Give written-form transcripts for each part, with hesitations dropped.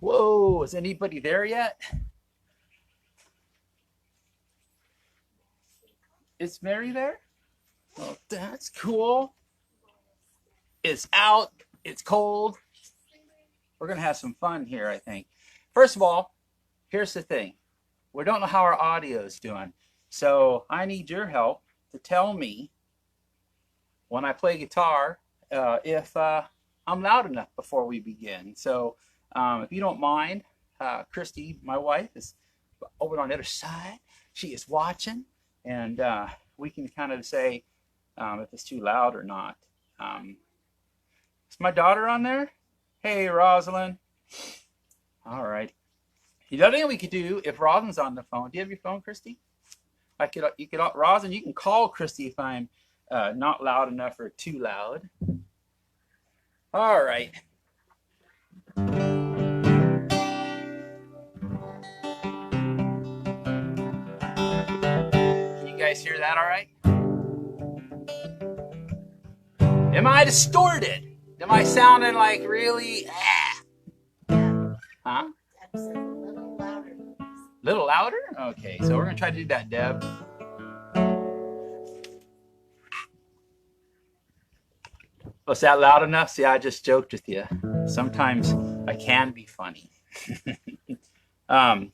Whoa, is anybody there yet? Is Mary there? Oh, that's cool. It's out. It's cold. We're going to have some fun here, I think. First of all, here's the thing. We don't know how our audio is doing. So I need your help to tell me when I play guitar if I'm loud enough before we begin. So if you don't mind, Christy, my wife, is over on the other side. She is watching, and we can kind of say if it's too loud or not. Is my daughter on there? Hey, Rosalind. All right. The other thing we could do if Rosalind's on the phone. Do you have your phone, Christy? Rosalind, you can call Christy if I'm not loud enough or too loud. All right. Can you guys hear that all right? Am I distorted? Am I sounding like really? Huh? A little louder. Little louder? Okay, so we're going to try to do that, Deb. Was that loud enough? See, I just joked with you. Sometimes I can be funny. All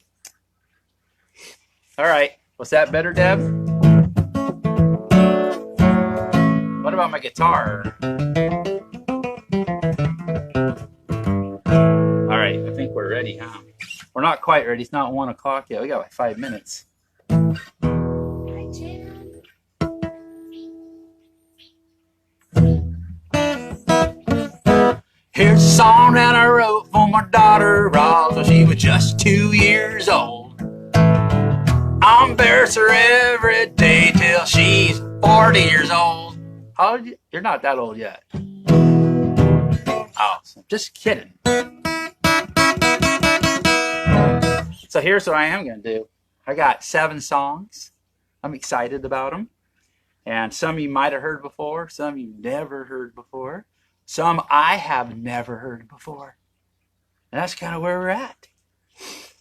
right. Was that better, Deb? What about my guitar? All right. I think we're ready, huh? We're not quite ready. It's not 1 o'clock yet. We got like 5 minutes. Hi, Jan. Here's a song that I wrote for my daughter, Roz, when she was just 2 years old. I embarrass her every day till she's 40 years old. How old are you? You're not that old yet. Oh, just kidding. So here's what I am going to do. I got 7 songs. I'm excited about them. And some of you might have heard before. Some of you never heard before. Some I have never heard before. And that's kind of where we're at.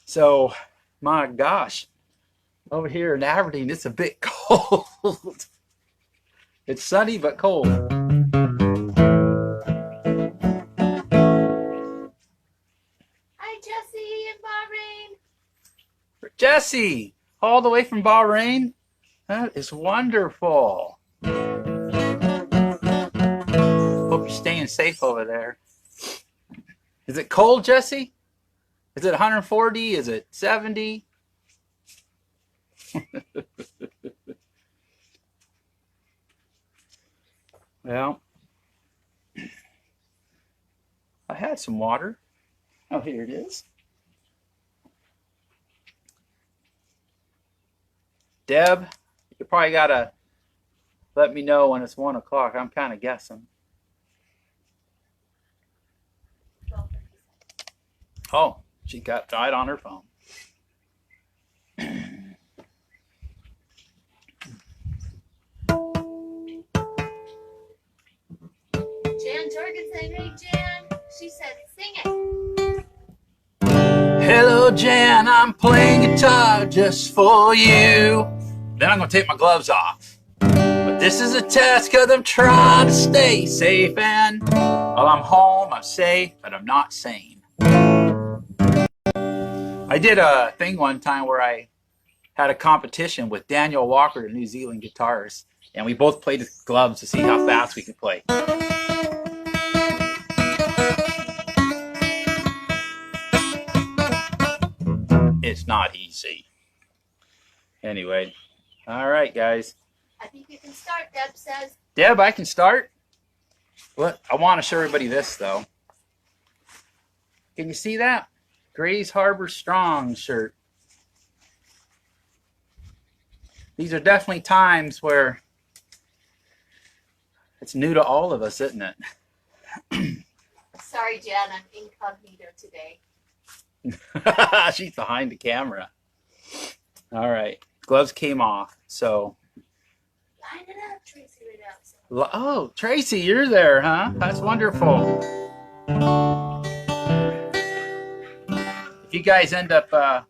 So, my gosh, over here in Aberdeen, it's a bit cold. It's sunny but cold. Hi, Jesse in Bahrain. Jesse, all the way from Bahrain? That is wonderful. Hope you're staying safe over there. Is it cold, Jesse? Is it 140? Is it 70? Well, I had some water. Oh, here it is. Deb, you probably got to let me know when it's 1 o'clock. I'm kind of guessing. Oh, she got died on her phone. Jan Jorgensen, hey Jan. She said, sing it. Hello, Jan, I'm playing guitar just for you. Then I'm going to take my gloves off. But this is a test because I'm trying to stay safe. And while I'm home, I'm safe, but I'm not sane. I did a thing one time where I had a competition with Daniel Walker, the New Zealand guitarist, and we both played with gloves to see how fast we could play. It's not easy. Anyway, all right, guys. I think you can start, Deb says. Deb, I can start? What? I want to show everybody this, though. Can you see that? Grays Harbor Strong shirt. These are definitely times where it's new to all of us, isn't it? Sorry, Jan, I'm incognito today. She's behind the camera. All right. Gloves came off, so. Line it up, Tracy, right outside. Oh, Tracy, you're there, huh? That's wonderful. if you guys end up, if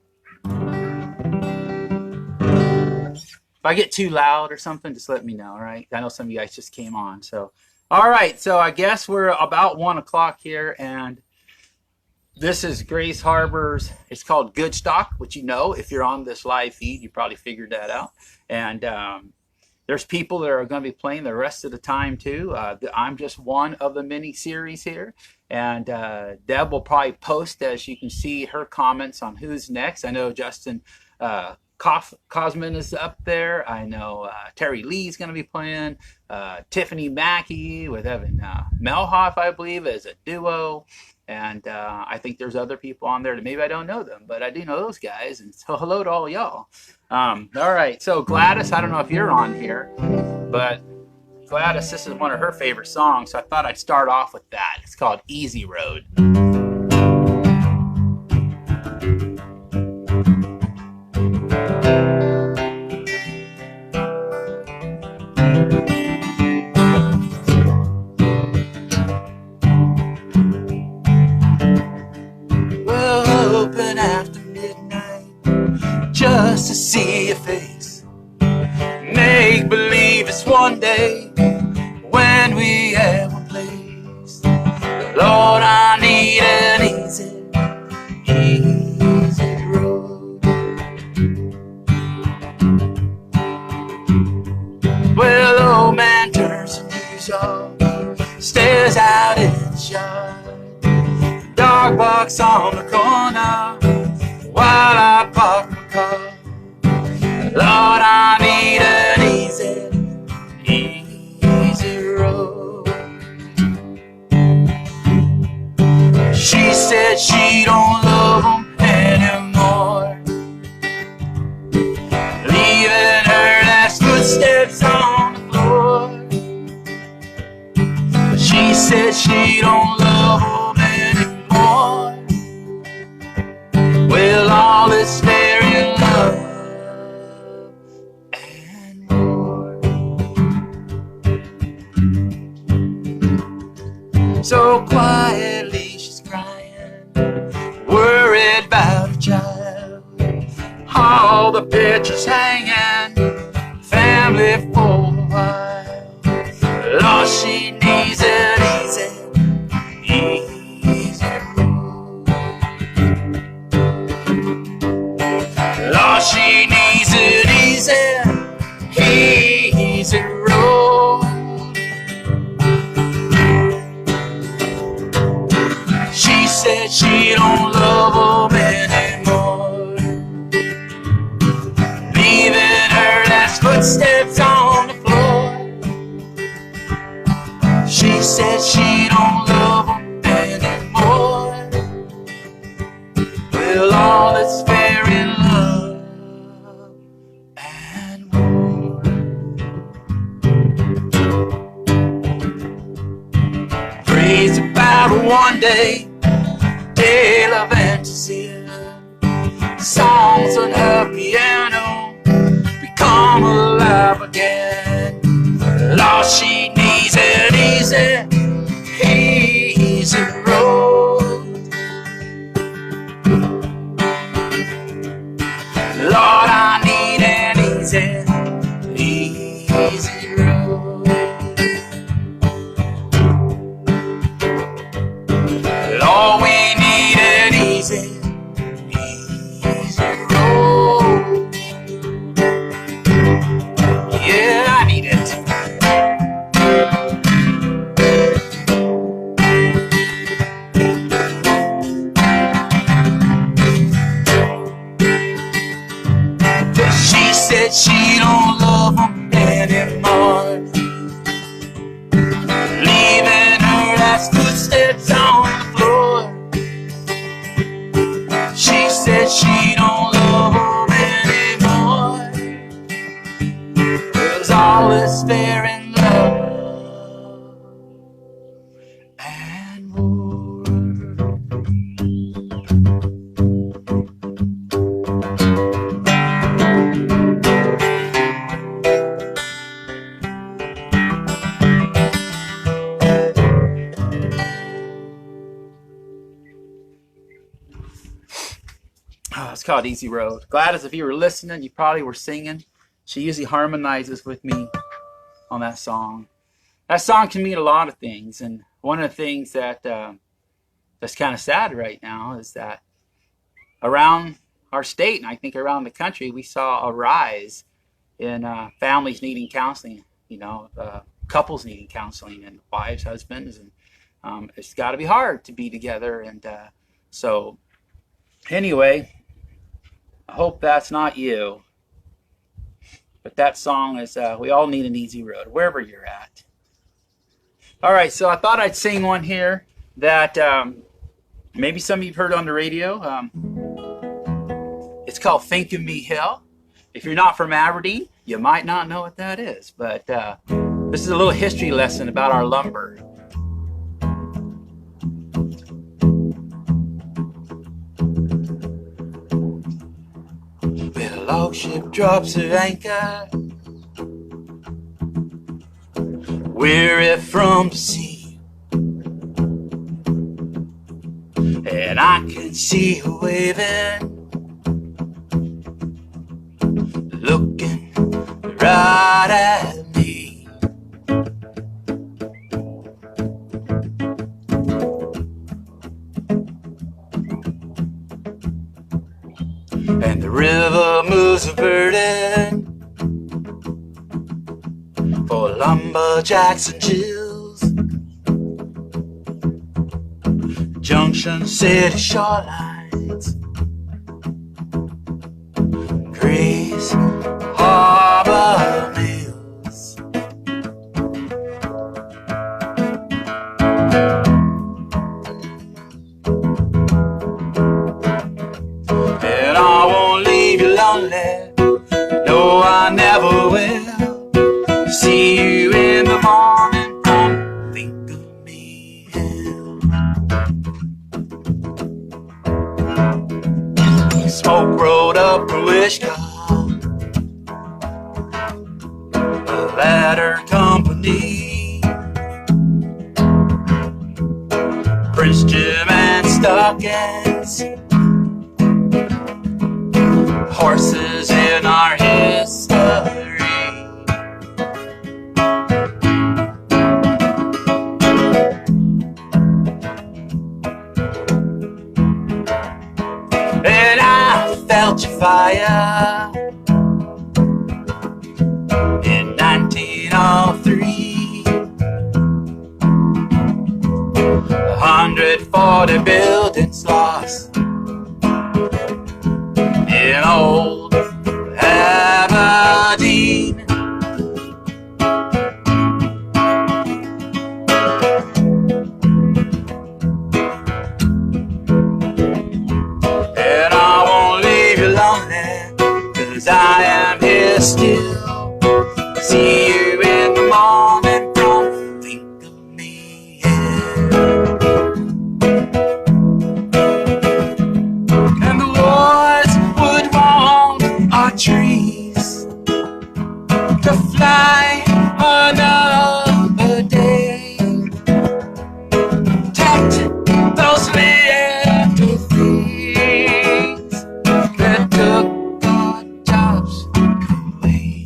I get too loud or something, just let me know, all right? I know some of you guys just came on. So, all right. So I guess we're about 1 o'clock here, and this is Grace Harbor's. It's called Good Stock, which you know, if you're on this live feed, you probably figured that out. And there's people that are going to be playing the rest of the time too. I'm just one of the mini series here, and Deb will probably post, as you can see, her comments on who's next. I know Justin Cosman is up there. I know Terry Lee's going to be playing. Tiffany Mackey with Evan Melhoff, I believe, as a duo. And I think there's other people on there that maybe I don't know them, but I do know those guys. And so hello to all y'all. All right, so Gladys, I don't know if you're on here, but Gladys, this is one of her favorite songs, so I thought I'd start off with that. It's called Easy Road. We're open after midnight just to see your face. Make believe it's one day when we have a place. Lord, I need an easy road. Well, the old man turns the news off, stares out in the yard. Dog barks on the corner while I park my car. Lord, I need an easy road. She said she don't love him anymore, leaving her last footsteps on the floor. She said she don't love him anymore. Well, all this fair in love and more. So quietly she's crying, worried about her child. All the pictures hanging, family for a while. Lord, she needs an easy road. Lord, she needs an easy road. She said she don't love him anymore, leaving her last footsteps on the floor. She said she don't love him anymore. Well, all is fair in love and war. Praise about one day, tale of fantasy. Songs on her piano become alive again. Lord, she needs an easy road. Lord, I need an easy road. Lord, we need an easy road. Yeah, I need it. She said she don't love him anymore, leaving her last footsteps on the floor. She said she don't love him anymore. 'Cause all is fair in love and war. It's called Easy Road. Gladys, if you were listening, you probably were singing. She usually harmonizes with me on that song. That song can mean a lot of things, and one of the things that that's kind of sad right now is that around our state, and I think around the country, we saw a rise in families needing counseling, couples needing counseling, and wives, husbands, and it's got to be hard to be together. And so anyway, I hope that's not you. But that song is, we all need an easy road, wherever you're at. All right, so I thought I'd sing one here that maybe some of you have heard on the radio. It's called Think of Me Hill. If you're not from Aberdeen, you might not know what that is. But this is a little history lesson about our lumber. When a log ship drops her anchor, weary from the sea, and I can see her waving, looking right at me. And the river moves a burden for lumberjacks and Jills, Junction City shorelines, Grace Harbor Mills. And I won't leave you lonely, no, I never will. See you in the morning from Think of Me Hill. Smoke rolled up from Wishcott, a ladder company, Prince Jim and stockings, horses in our history. And I felt your fire in 1903. 140 buildings lost in old Aberdeen. And I won't leave you lonely, 'cause I am here still. See you in the morning from Think of Me Hill. And the woods would want our trees to fly another day. Protect those little things that took our jobs away.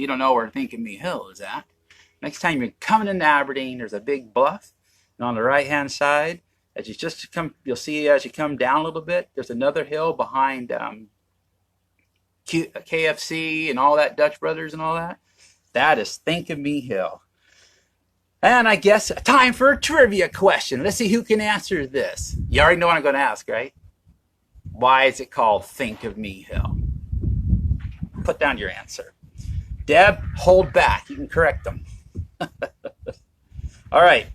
you don't know where Think of Me Hill is at, next time you're coming into Aberdeen, there's a big bluff, and on the right-hand side, as you just come, you'll see as you come down a little bit, there's another hill behind KFC and all that, Dutch Brothers and all that. That is Think of Me Hill. And I guess time for a trivia question. Let's see who can answer this. You already know what I'm going to ask, right? Why is it called Think of Me Hill? Put down your answer. Deb, hold back. You can correct them. All right.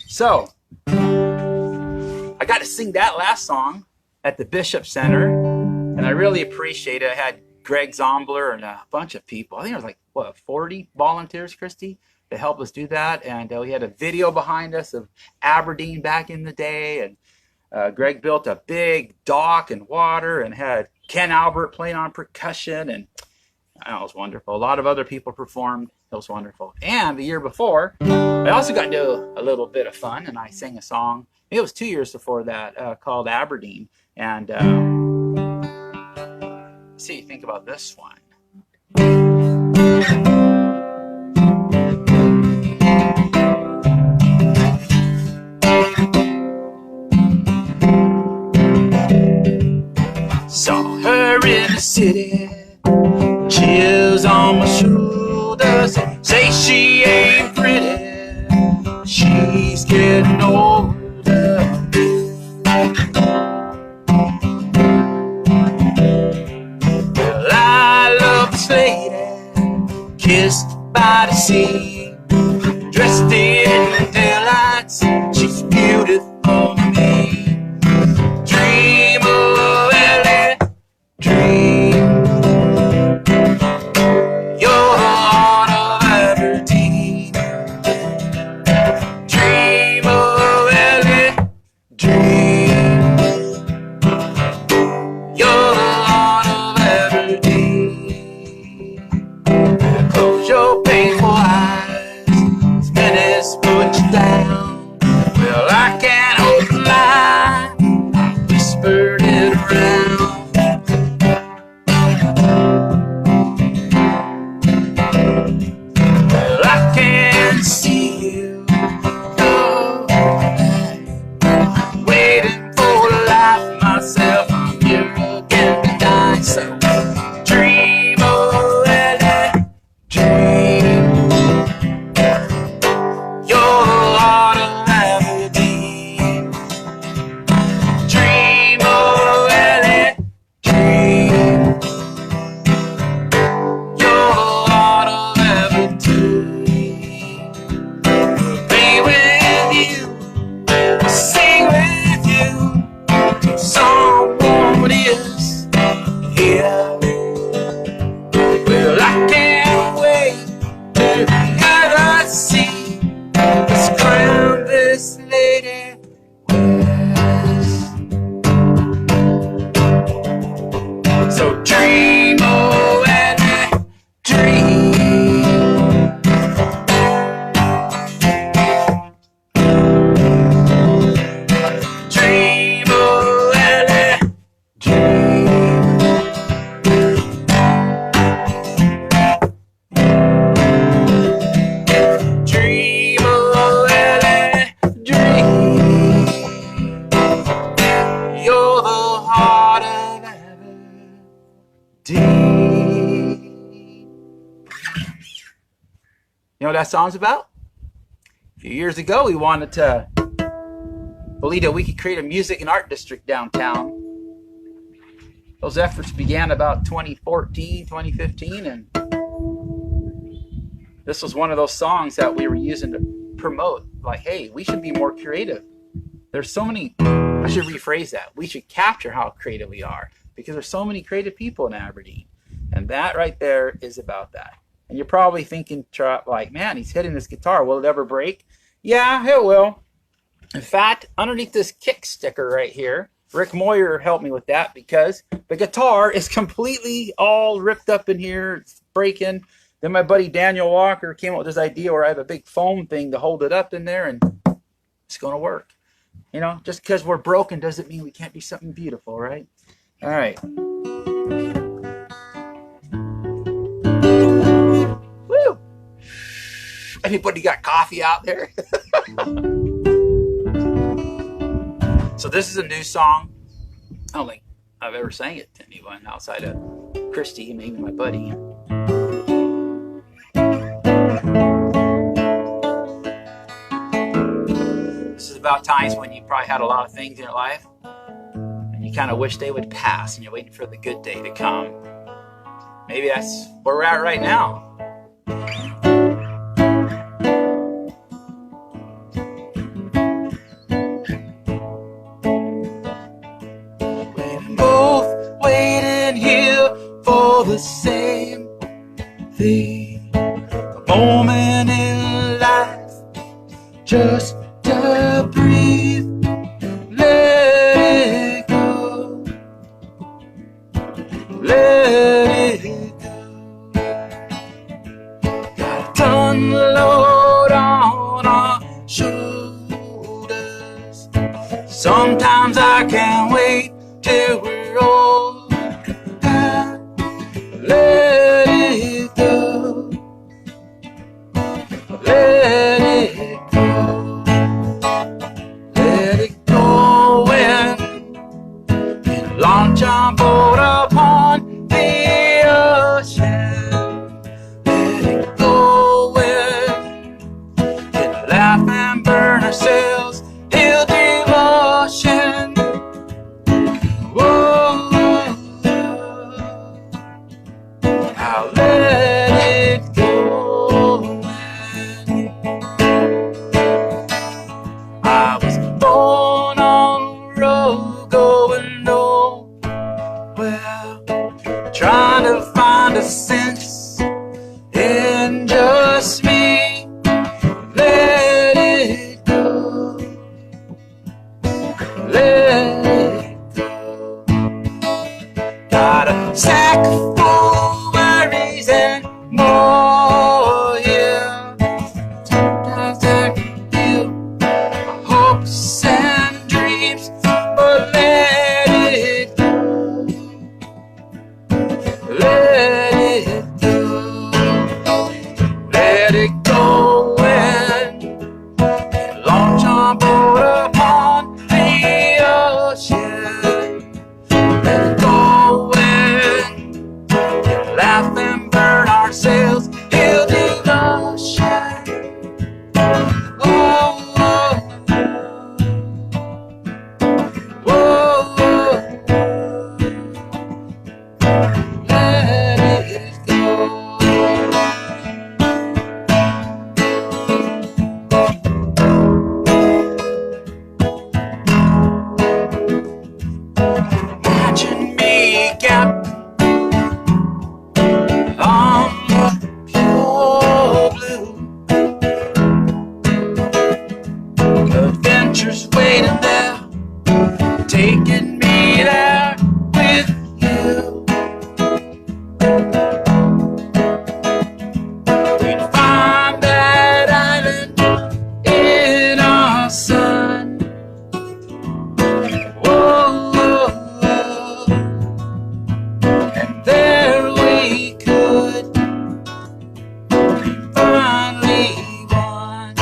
So, I got to sing that last song at the Bishop Center, and I really appreciate it. I had Greg Zombler and a bunch of people. I think there was like, what, 40 volunteers, Christy, to help us do that. And we had a video behind us of Aberdeen back in the day. And Greg built a big dock and water and had Ken Albert playing on percussion. And it was wonderful. A lot of other people performed. It was wonderful. And the year before, I also got to do a little bit of fun. And I sang a song. It was 2 years before that called Aberdeen. And see, think about this one. Saw her in the city, chills on my shoulders, say she ain't pretty, she's getting older. Well, I love this lady, kissed by the sea, dressed in taillights, she's beautiful to me. Dream of LA, dream. You're the heart of Aberdeen. Dream of LA, dream. You're the heart of Aberdeen. Close your painful eyes, this menace put you down. Well, I can't hold the line, I whispered it around. Well, I can see you go, waiting for the life myself. I'm here again tonight, so dream of LA, dream. You're the heart of Aberdeen. Dream of LA, dream. You're the heart of Aberdeen. Play with you, sing with you, someone is here. Well, I can't wait to get to see this crown this lady wears. So dream of LA, dream. Dream of LA, dream. Dream of LA, dream. You're the heart of Aberdeen. You know what that song's about? A few years ago, we wanted to believe that we could create a music and art district downtown. Those efforts began about 2014, 2015, and this was one of those songs that we were using to promote, like, hey, we should be more creative. There's so many, I should rephrase that. We should capture how creative we are because there's so many creative people in Aberdeen. And that right there is about that. And you're probably thinking, like, man, he's hitting this guitar. Will it ever break? Yeah, it will. In fact, underneath this kick sticker right here, Rick Moyer helped me with that because the guitar is completely all ripped up in here. It's breaking. Then my buddy Daniel Walker came up with this idea where I have a big foam thing to hold it up in there, and it's going to work. You know, just because we're broken doesn't mean we can't do something beautiful, right? All right. Anybody got coffee out there? So this is a new song. I don't think I've ever sang it to anyone outside of Christy, maybe my buddy. This is about times when you probably had a lot of things in your life and you kind of wish they would pass and you're waiting for the good day to come. Maybe that's where we're at right now. We're both waiting here for the same thing. A moment in life just to breathe. Let it go. Let it go. Got to unload on our shoulders. Sometimes I can't wait till we're old. Let it go. Let it go. Let it go when launch on board upon the ocean. Let it go when can laugh and burn ourselves till devotion. Whoa, I'll let it go. I was born on the road going nowhere, trying to find a sense in just me. Let it go. Let it go. Got a sack full of worries and more, yeah. Sometimes I can feel my hopes and dreams, but let it go. Let it go. Let it go when you launch on board upon the ocean. Let it go when we laugh and burn ourselves till devotion. Whoa, whoa, whoa, whoa. Let it go. Imagine me, Captain, on the pure blue. Adventures waiting there, taking me there with you. We'd find that island in our sun. Whoa, whoa, whoa. And there we could be finally one.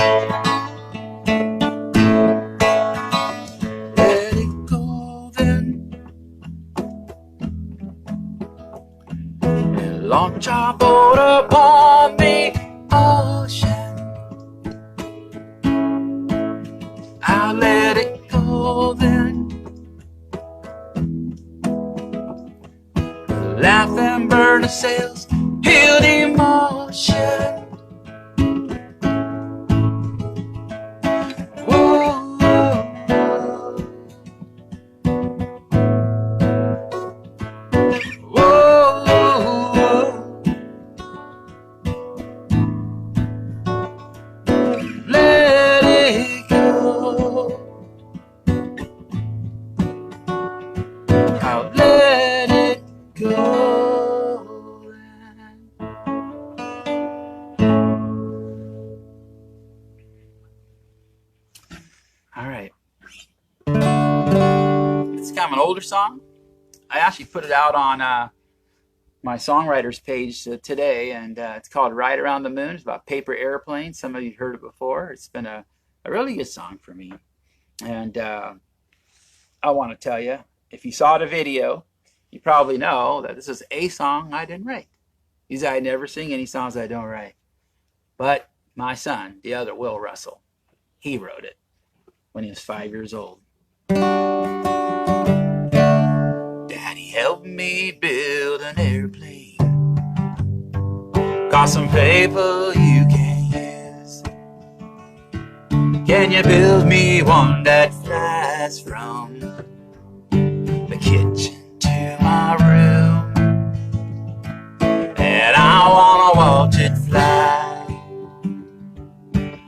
Let it go then. And launch our boat upon the ocean. I'll let it go then. Laugh and burn the sails, heal the emotion. Whoa, whoa, whoa, whoa, let it go. I'll let it go. All right. It's kind of an older song. I actually put it out on my songwriters page today, and it's called Ride Around the Moon. It's about paper airplanes. Some of you heard it before. It's been a really good song for me. And I want to tell you, if you saw the video, you probably know that this is a song I didn't write. Because I never sing any songs I don't write. But my son, the other Wil Russoul, he wrote it when he was 5 years old. Daddy helped me build an airplane. Got some paper you can use. Can you build me one that flies from the kitchen to my room? And I wanna watch it fly,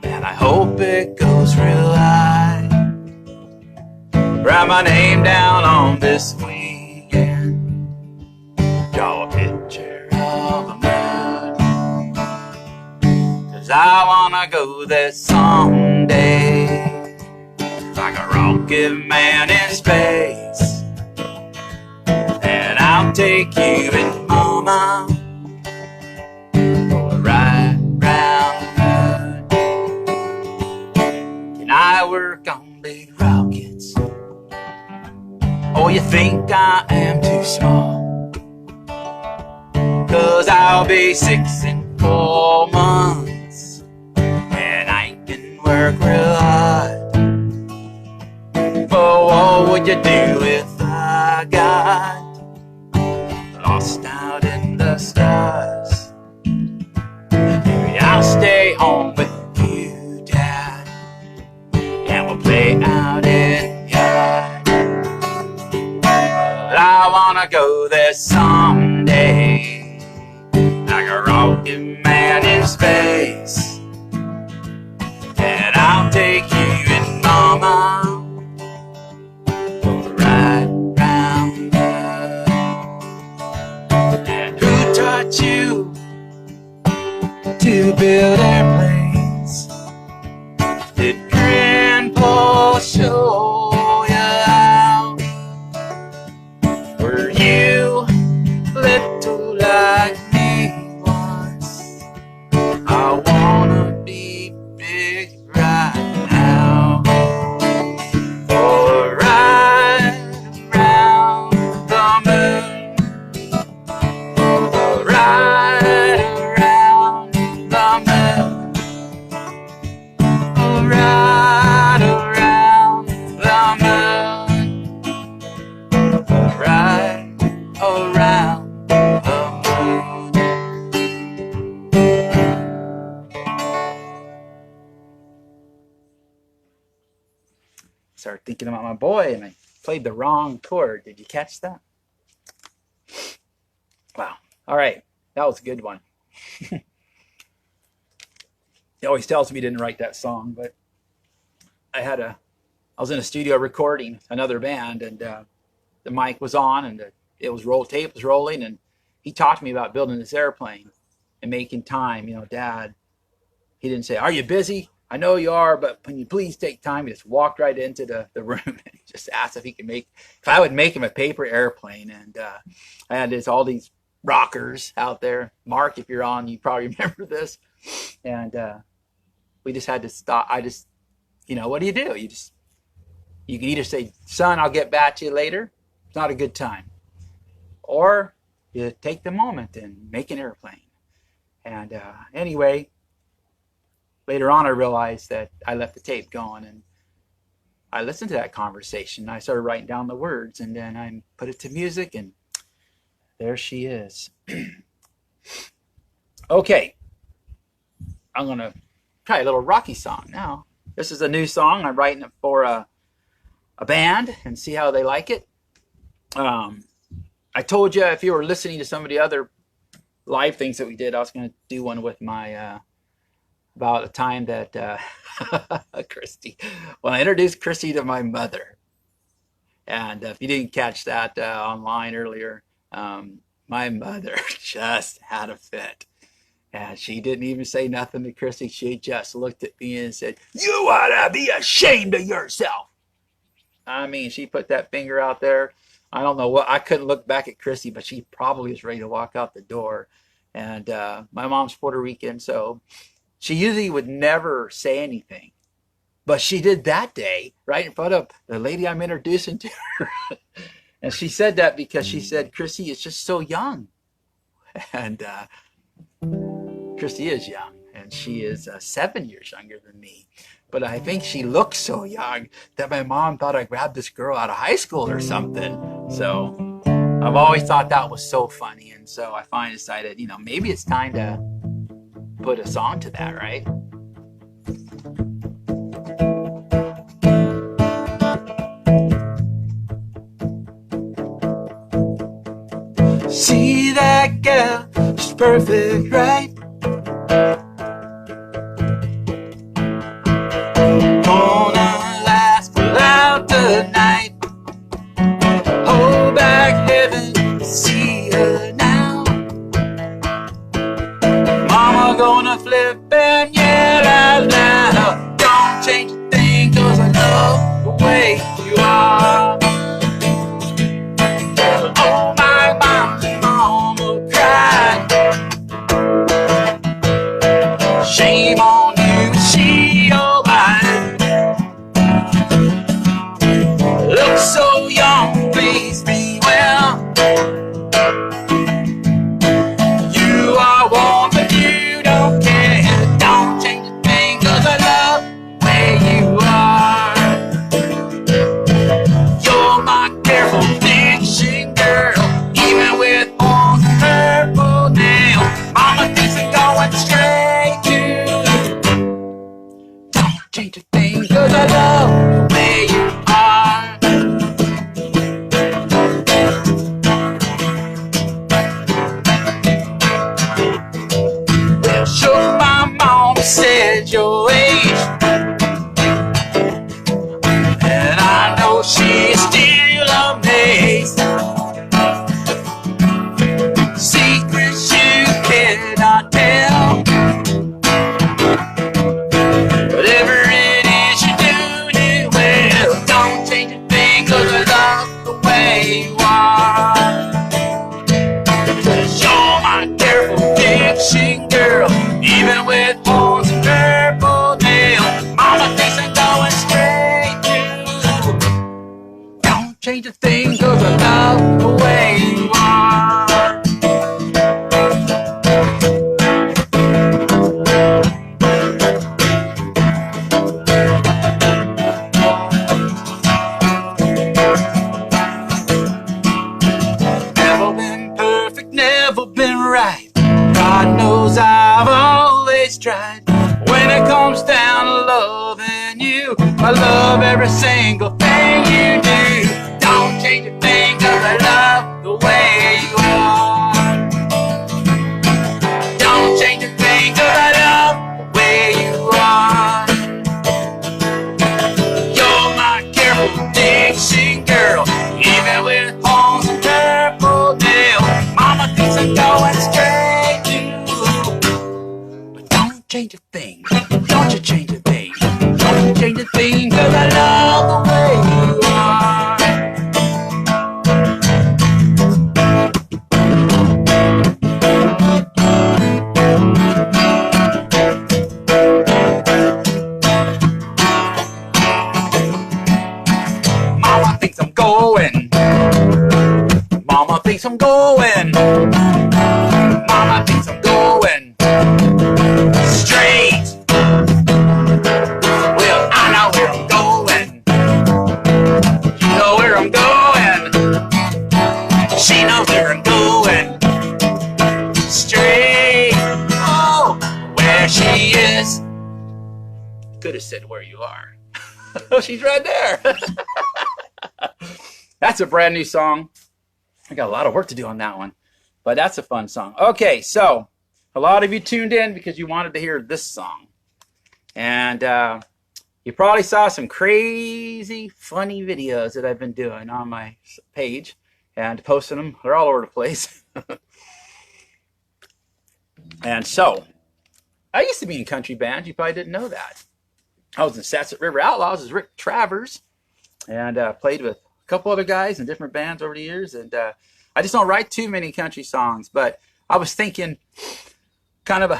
and I hope it goes real high. Write my name down on this wing and draw a picture of the moon. 'Cause I wanna go there someday, like a rocket man in space. And I'll take you and Mama for a ride round the moon. Can I work on big rockets? Oh, you think I am too small? 'Cause I'll be 6 in 4 months, and I can work real hard. But what would you do if I got lost out in the stars? Maybe I'll stay home with you, Dad, and we'll play out in the yard. But I wanna go there someday, like a rocket man in space. And I'll take you and Mama for a ride round the moon. And who taught you to build airplanes? Did Grandpa show you how? Were you little like me once? I wanna be big right now, for a ride around the moon, for a ride around the moon, for a ride around the moon, for a ride around the moon. Started thinking about my boy, and I played the wrong chord. Did you catch that? Wow. All right. That was a good one. He always tells me he didn't write that song, but I was in a studio recording another band, and the mic was on, and tape was rolling, and he talked to me about building this airplane and making time. You know, Dad, he didn't say, "Are you busy? I know you are, but can you please take time?" He just walked right into the room and just asked if I would make him a paper airplane. And I had all these rockers out there. Mark, if you're on, you probably remember this. And we just had to stop. What do? You can either say, "Son, I'll get back to you later." It's not a good time. Or you take the moment and make an airplane. And anyway, later on, I realized that I left the tape going, and I listened to that conversation. I started writing down the words, and then I put it to music, and there she is. Okay, I'm going to try a little Rocky song now. This is a new song. I'm writing it for a band and see how they like it. I told you, if you were listening to some of the other live things that we did, I was going to do one with my about the time that Christy, well, I introduced Christy to my mother. And if you didn't catch that online earlier, my mother just had a fit. And she didn't even say nothing to Christy. She just looked at me and said, "You ought to be ashamed of yourself." I mean, she put that finger out there. I don't know what, I couldn't look back at Chrissy, but she probably was ready to walk out the door. And my mom's Puerto Rican, so she usually would never say anything. But she did that day, right in front of the lady I'm introducing to her. And she said that because she said, Chrissy is just so young. And Chrissy is young, and she is 7 years younger than me. But I think she looks so young that my mom thought I grabbed this girl out of high school or something. So I've always thought that was so funny. And so I finally decided, you know, maybe it's time to put a song to that, right? See that girl, she's perfect, right? Gonna last without the night. Hold back heaven to see her now. Mama gonna flip and yell out loud. Don't change a thing, 'cause I love the way you are. Oh my mama cried. Shame on you, she your wife. Look so young, please be well. You are warm, but you don't care. Don't change a thing, 'cause I love the way you are. You're my careful diction girl, even with horns and purple nails. Mama thinks I'm going straight to. Don't change a thing, 'cause I love the way you are. Well, sure, my mama said your age, and I know she's still amazed. Secrets you cannot tell. Whatever it is, you're doing it well. Don't change a thing, 'cause I love the way you are. 'Cause you're my careful diction girl, even with horns and purple nails. Mama thinks I'm going straight to. Don't change a thing, 'cause I love the way you are. Never been perfect, never been right. God knows I've always tried. When it comes down to loving you, I love every single thing you do. Don't change a thing, 'cause I love the way you are. Don't change a thing, 'cause I love the way you are. You're my careful diction girl, even with horns and purple nails. Mama thinks I'm going straight to. But don't change a thing, don't you change a thing. Don't you change a thing, 'cause I love the way you are. Mama thinks I'm going. Mama thinks I'm going. Mama thinks I'm going straight. Well, I know where I'm going. You know where I'm going. She knows where I'm going. Straight. Oh, where she is. Could have said where you are. Oh, she's right there. That's a brand new song. I got a lot of work to do on that one, but that's a fun song. Okay, so a lot of you tuned in because you wanted to hear this song. And you probably saw some crazy, funny videos that I've been doing on my page and posting them. They're all over the place. And so, I used to be in country bands. You probably didn't know that. I was in Sassett River Outlaws as Rick Travers and played with a couple other guys in different bands over the years, and I just don't write too many country songs. But I was thinking, kind of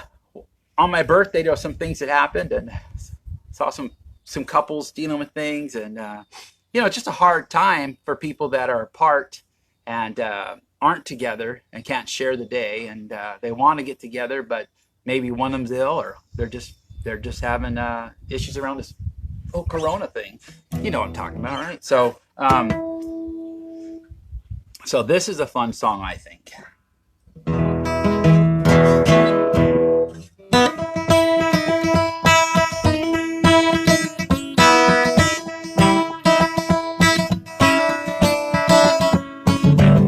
on my birthday, there were some things that happened, and saw some couples dealing with things, and it's just a hard time for people that are apart and aren't together and can't share the day, and they want to get together, but maybe one of them's ill, or they're just having issues around this whole Corona thing. You know what I'm talking about, right? So, so this is a fun song, I think.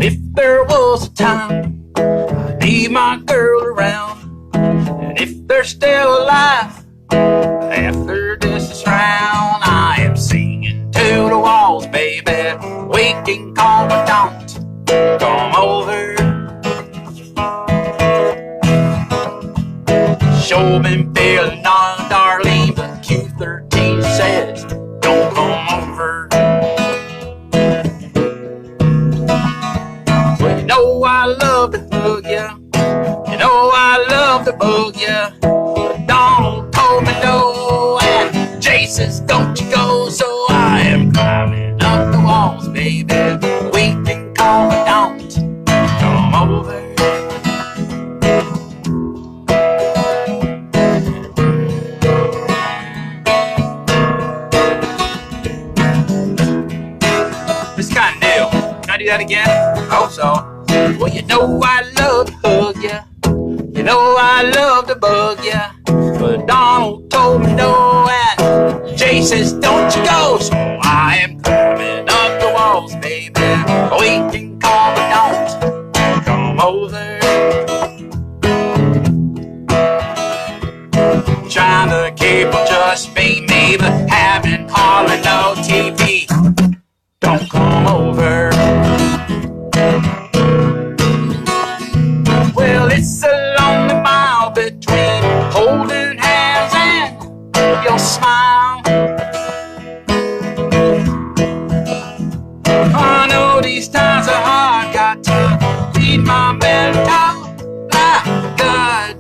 If there was a time I'd need my girl around, and if they're still alive after this is round, I am singing to the walls, baby. We can call but don't come over. Sure been feeling on, darling, but Q13 says don't come over. Well, you know I love to hug ya, you know I love to bug ya, but Donald told me no, and Jay says don't you go, so I am climbing up the walls, baby. We can call but don't come over. This kind of deal. Can I do that again? I hope so. Well, you know I love to hug ya, you know I love to bug ya, but Donald told me no, and Jay says don't you go, so I am climbing up the walls, baby. We can call but don't come over. Trying to keep on just being me, but having hardly no TV. Don't come over. Well, it's a lonely mile between holding hands and your smile. I know these times are hard, got to feed my mental like God.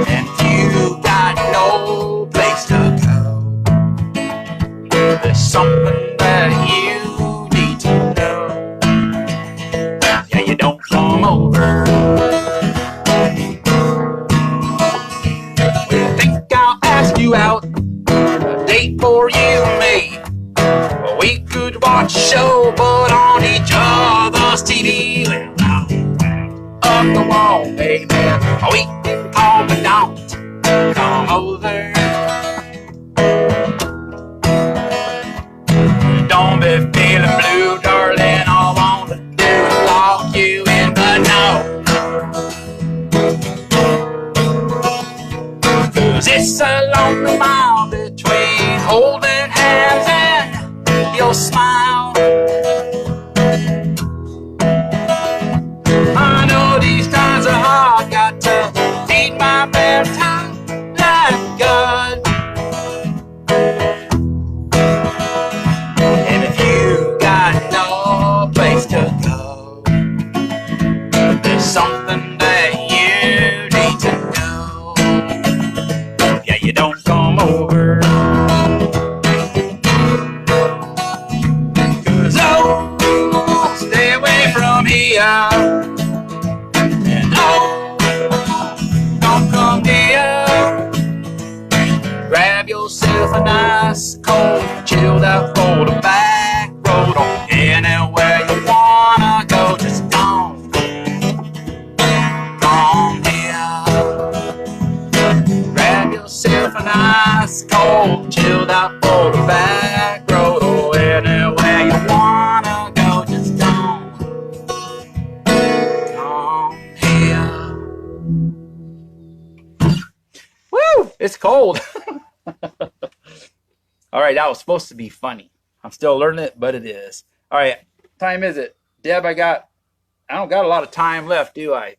And you got no place to go, there's something that you need to know. Yeah, you don't come over. Well, think I'll ask you out, a date for you and me. Well, we could watch a show, but on each other's TV. Well, up the wall, baby. We can call but don't come over. Don't be feeling blue, darling. All I want to do is lock you in, but no. 'Cause it's a lonely mile between holding hands and your smile. I know these times are hard, got to feed my bare time like God. And if you got no place to go, there's something that you need to know. Yeah, you don't come over. 'Cause oh, stay away from here. And oh, don't come near. Grab yourself a nice, cold, chilled out for the back road, or anywhere you wanna go. Just don't come here. Grab yourself a nice, cold, chilled out for the back road, or anywhere you wanna go. Just don't come here. Woo! It's cold. All right, that was supposed to be funny. I'm still learning it, but it is. All right, time is it? Deb, I don't got a lot of time left, do I?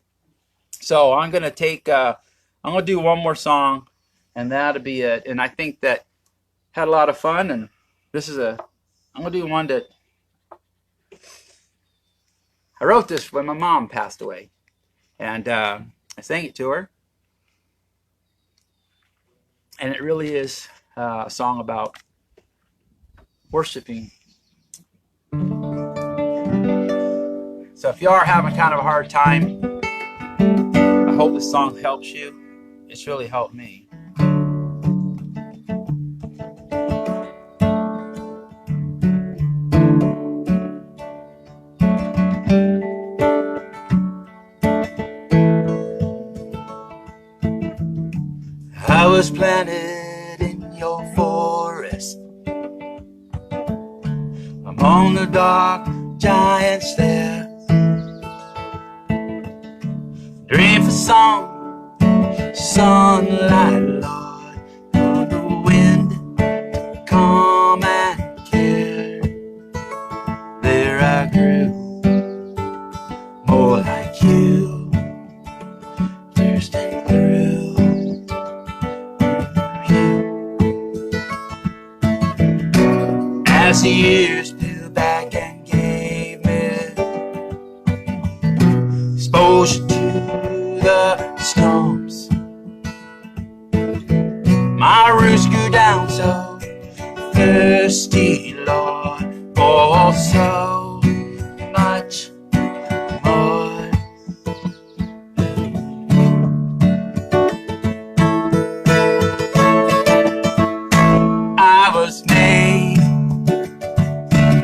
So I'm gonna take I'm gonna do one more song, and that'll be it. And I think that had a lot of fun, and this is I'm gonna do one that I wrote this when my mom passed away, and I sang it to her, and it really is a song about worshiping. So if you are having kind of a hard time, I hope this song helps you. It's really helped me. I was planted in your forest, among the dark giants there. Dream for song, sunlight, Lord, for the wind to come and care. There I grew, more like you, thirsting through you. As the years peeled back and gave me exposure to the storms, my roots grew down so thirsty, Lord, for so much more. I was made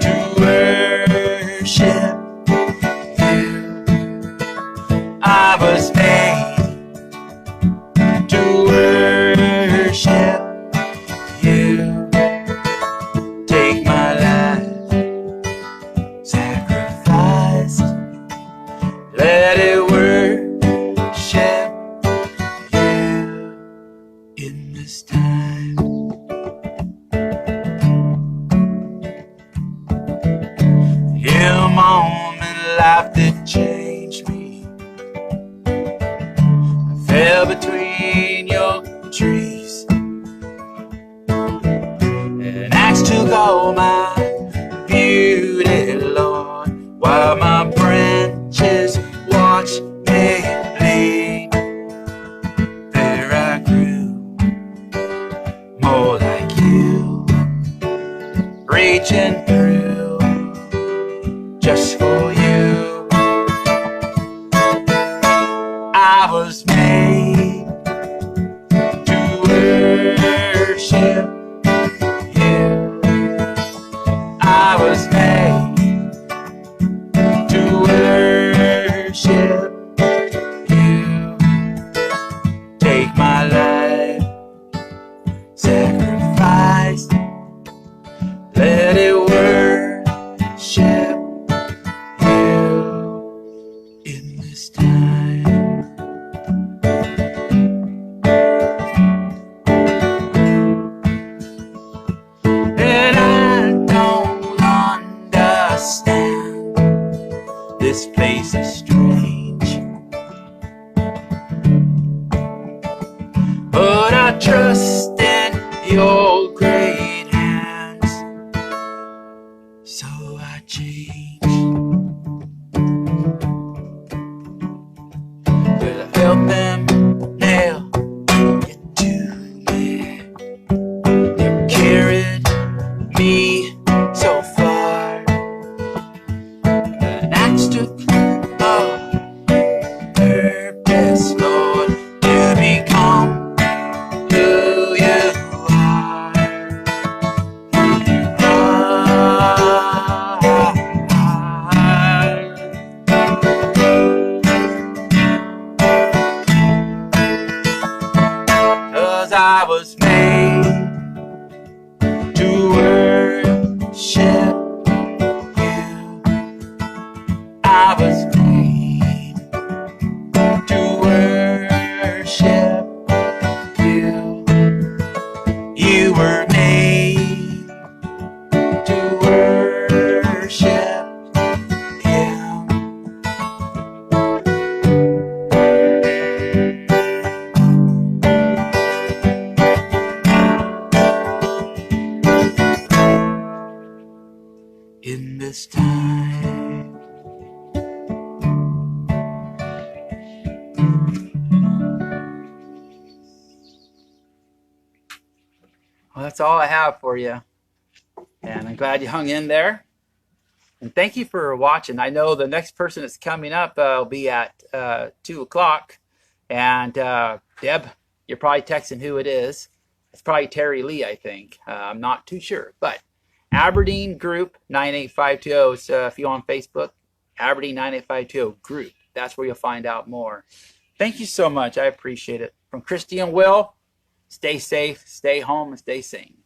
to worship you. I was made to worship you. Take my life, sacrifice, let it worship you in this time. In a moment in life that changed me, fell between your trees, and axe took all my beauty, Lord, while my branches watched me bleed. There I grew, more like you, reaching through just for you. I was made to worship you. I was made to worship you. Take my life, sacrifice, let it worship you in this time. And I don't understand, this place is strange, but I trust in your great hands, so I change. Will I help them nail you to me? You carried me so far. An axe took all purpose, Lord, to become who you are. Who you are. 'Cause I was made to worship you. I was made to worship you. You were made to worship Him. that's all I have for you. And I'm glad you hung in there. And thank you for watching. I know the next person that's coming up will be at 2 o'clock. And Deb, you're probably texting who it is. It's probably Terry Lee, I think. I'm not too sure. But Aberdeen Group 98520. So if you're on Facebook, Aberdeen 98520 Group. That's where you'll find out more. Thank you so much. I appreciate it. From Christy and Will, stay safe, stay home, and stay sane.